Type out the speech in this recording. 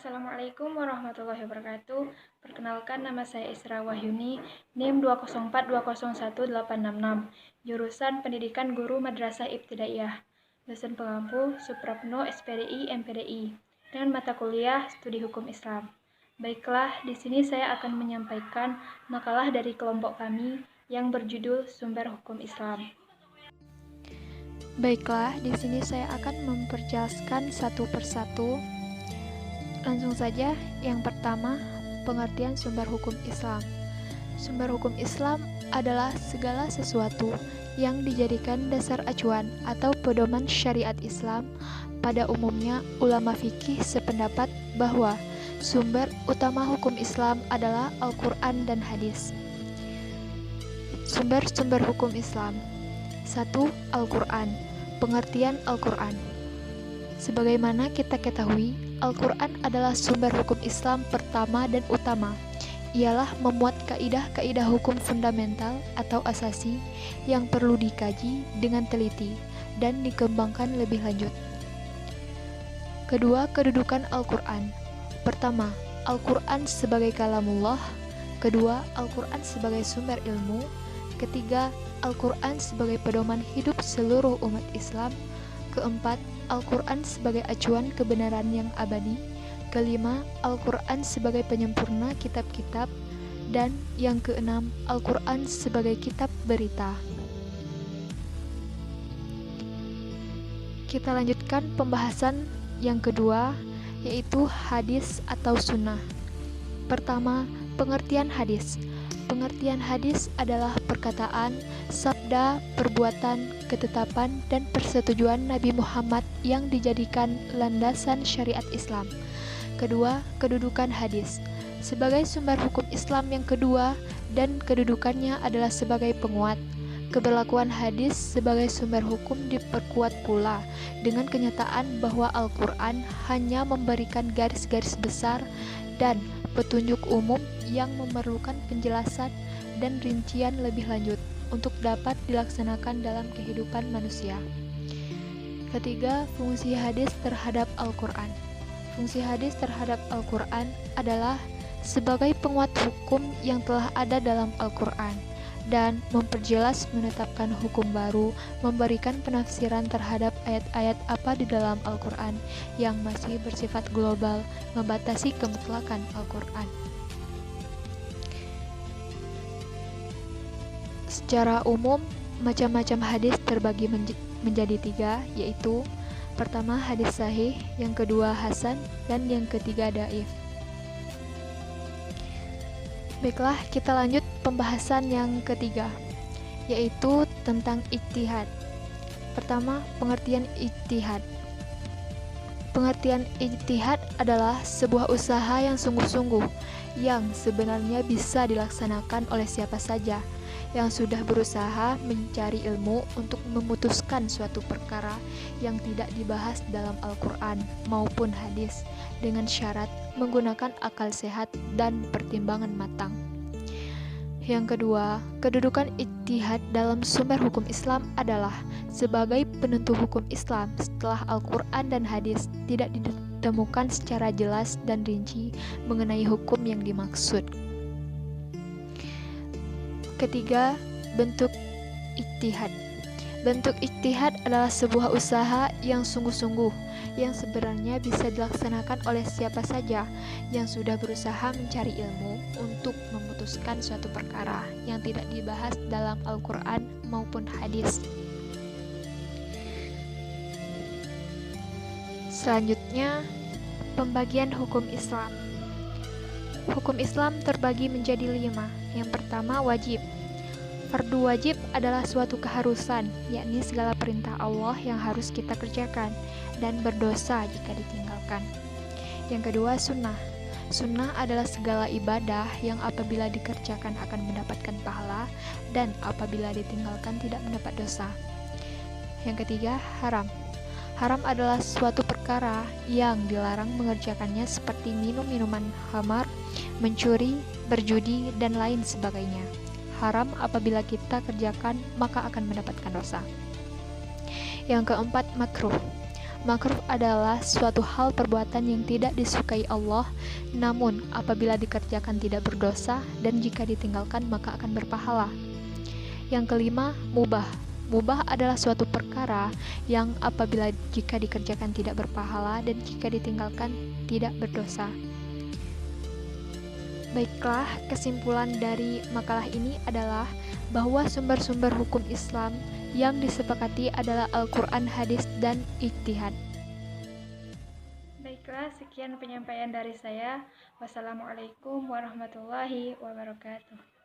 Assalamualaikum warahmatullahi wabarakatuh. Perkenalkan, nama saya Isra Wahyuni, NIM 204201866, jurusan Pendidikan Guru Madrasah Ibtidaiyah, dosen pengampu Suprapno SPDI MPDI, dengan mata kuliah Studi Hukum Islam. Baiklah, di sini saya akan menyampaikan makalah dari kelompok kami yang berjudul Sumber Hukum Islam. Baiklah, di sini saya akan memperjelaskan satu persatu. Langsung saja, yang pertama, pengertian sumber hukum Islam. Sumber hukum Islam adalah segala sesuatu yang dijadikan dasar acuan atau pedoman syariat Islam. Pada umumnya, ulama fikih sependapat bahwa sumber utama hukum Islam adalah Al-Quran dan hadis. Sumber-sumber hukum Islam. 1. Al-Quran. Pengertian Al-Quran. Sebagaimana kita ketahui, Al-Quran adalah sumber hukum Islam pertama dan utama. Ialah memuat kaidah-kaidah hukum fundamental atau asasi yang perlu dikaji dengan teliti dan dikembangkan lebih lanjut. Kedua, kedudukan Al-Quran. Pertama, Al-Quran sebagai kalamullah. Kedua, Al-Quran sebagai sumber ilmu. Ketiga, Al-Quran sebagai pedoman hidup seluruh umat Islam. Keempat, Al-Quran sebagai acuan kebenaran yang abadi. Kelima, Al-Quran sebagai penyempurna kitab-kitab. Dan yang keenam, Al-Quran sebagai kitab berita. Kita lanjutkan pembahasan yang kedua, yaitu hadis atau sunnah. Pertama, pengertian hadis. Pengertian hadis adalah perkataan, sabda, perbuatan, ketetapan, dan persetujuan Nabi Muhammad yang dijadikan landasan syariat Islam. Kedua, kedudukan hadis. Sebagai sumber hukum Islam yang kedua dan kedudukannya adalah sebagai penguat. Keberlakuan hadis sebagai sumber hukum diperkuat pula dengan kenyataan bahwa Al-Quran hanya memberikan garis-garis besar dan petunjuk umum yang memerlukan penjelasan dan rincian lebih lanjut untuk dapat dilaksanakan dalam kehidupan manusia. Ketiga, fungsi hadis terhadap Al-Quran. Fungsi hadis terhadap Al-Quran adalah sebagai penguat hukum yang telah ada dalam Al-Quran dan memperjelas menetapkan hukum baru, memberikan penafsiran terhadap ayat-ayat apa di dalam Al-Quran yang masih bersifat global, membatasi kemutlakan Al-Quran. Secara umum, macam-macam hadis terbagi menjadi tiga, yaitu pertama hadis sahih, yang kedua hasan, dan yang ketiga dhaif. Baiklah, kita lanjut pembahasan yang ketiga, yaitu tentang ijtihad. Pertama, pengertian ijtihad. Pengertian ijtihad adalah sebuah usaha yang sungguh-sungguh, yang sebenarnya bisa dilaksanakan oleh siapa saja yang sudah berusaha mencari ilmu untuk memutuskan suatu perkara yang tidak dibahas dalam Al-Quran maupun hadis dengan syarat menggunakan akal sehat dan pertimbangan matang. Yang kedua, kedudukan ijtihad dalam sumber hukum Islam adalah sebagai penentu hukum Islam setelah Al-Quran dan hadis tidak ditemukan secara jelas dan rinci mengenai hukum yang dimaksud. Ketiga, bentuk ijtihad. Bentuk ijtihad adalah sebuah usaha yang sungguh-sungguh, yang sebenarnya bisa dilaksanakan oleh siapa saja yang sudah berusaha mencari ilmu untuk memutuskan suatu perkara yang tidak dibahas dalam Al-Quran maupun hadis. Selanjutnya, pembagian hukum Islam. Hukum Islam terbagi menjadi 5. Yang pertama, wajib. Fardu wajib adalah suatu keharusan, yakni segala perintah Allah yang harus kita kerjakan dan berdosa jika ditinggalkan. Yang kedua, sunnah. Sunnah adalah segala ibadah yang apabila dikerjakan akan mendapatkan pahala dan apabila ditinggalkan tidak mendapat dosa. Yang ketiga, haram. Haram adalah suatu perkara yang dilarang mengerjakannya seperti minum minuman khamar, mencuri, berjudi, dan lain sebagainya. Haram apabila kita kerjakan maka akan mendapatkan dosa. Yang keempat, makruh. Makruh adalah suatu hal perbuatan yang tidak disukai Allah, namun apabila dikerjakan tidak berdosa, dan jika ditinggalkan maka akan berpahala. Yang kelima, mubah. Mubah adalah suatu perkara yang apabila jika dikerjakan tidak berpahala dan jika ditinggalkan tidak berdosa. Baiklah, kesimpulan dari makalah ini adalah bahwa sumber-sumber hukum Islam yang disepakati adalah Al-Quran, hadis, dan ijtihad. Baiklah, sekian penyampaian dari saya. Wassalamualaikum warahmatullahi wabarakatuh.